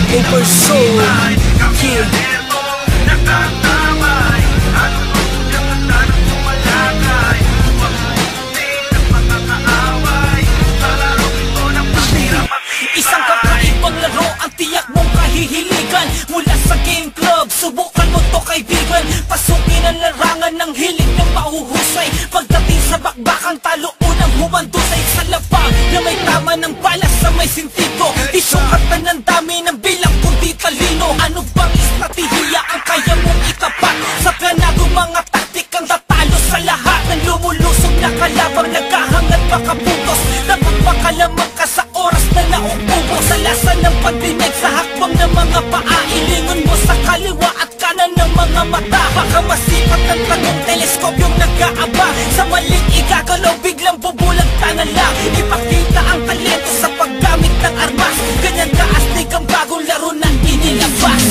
Over soul. Yeah. Isang kakaibang laro ang tiyak mong kahihiligan. Mula sa game club, subukan mo to kaibigan. Pasukin ang larangan ng hilig ng mahuhusay. Pagdating sa bakbakang talo, unang humandusay sa lapa na may tama ng balas sa may sintido. Isukatan ng dami ng bilang kundi talino. Ano bang estratehiya ang kaya mong itapat? Sa planado mga taktikang tatalo sa lahat ng lumulusog na kalabang nagkahangad makaputos. Napagpakalamang ka sa oras na nauubo sa lasa ng pagdinig sa hakbang ng mga paa. Ilingon mo sa kaliwa at kanan ng mga mata. Baka masipat ng tanong teleskopyong nag-aaba. Sa maling igagalaw biglang bubulag ka na lang. Ipakita ang talento sa paggamit ng armas. Ganyan kaastig ang bagong laro na inilabas.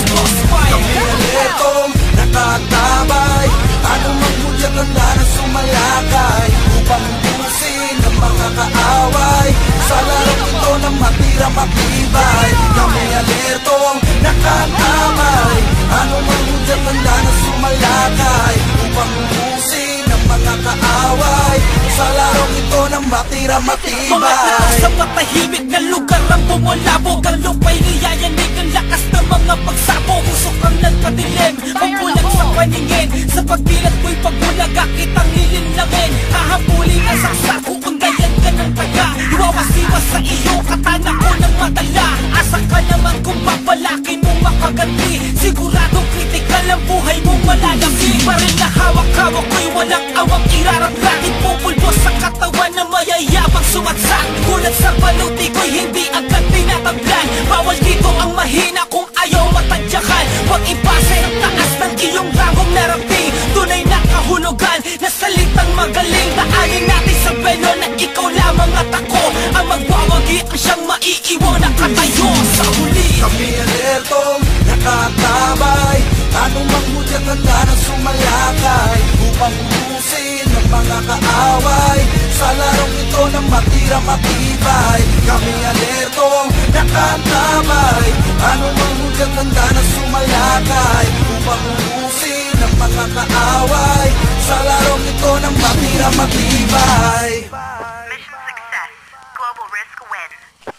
Itong nakatabay, ano mang mulyang ganda na sumalakay upang busin ang mga kaaway. Sa larong ito na matira matibay, kami alertong nakatabay, ano mang mulyang ganda na sumalakay upang busin ang mga kaaway. Sa larong ito na matira matibay. Mga tao sa matahimik na lugar ang bumulabog. Ang lupay niyayanig ang lakas ng mga pagsabog. Usok ang nagpadilim, pagbulag sa paningin. Sa pagdilat mo'y pagbulaga kitang lilinlangin. Hahabulin ang saksako kung dayan ka ng taga. Iwawasiwas sa iyo, katana ko ng madala. Asa ka naman kung papalakin mong makaganti. Siguradong kritikal ang buhay mong malalaki. Baril na hawak-hawak ko'y walang awang iraraglatin. Pupulbos sa katawan na mayayabang sumatsak. Kulat sa baluti ko'y hindi agad tinatablan. Bawal dito ang mahina kung ayaw matadyakan. Huwag ipase ang taas ng iyong rangong narating. Tunay na kahulugan na salitang magaling. Daanin natin sa belo na ikaw lamang at ako ang magwawagi ang siyang maiiwan na katayo sa huli. Kami alertong nakatabay, ano mang mudyang ganda na sumalakay upang ubusin ang mga kaaway. Sa larong ito na matira matibay, kami alertong nakatabay, ano mang mudyang ganda na sumalakay upang ubusin ang mga kaaway. Sa larong ito na matira matibay. Mission success. Global Risk wins.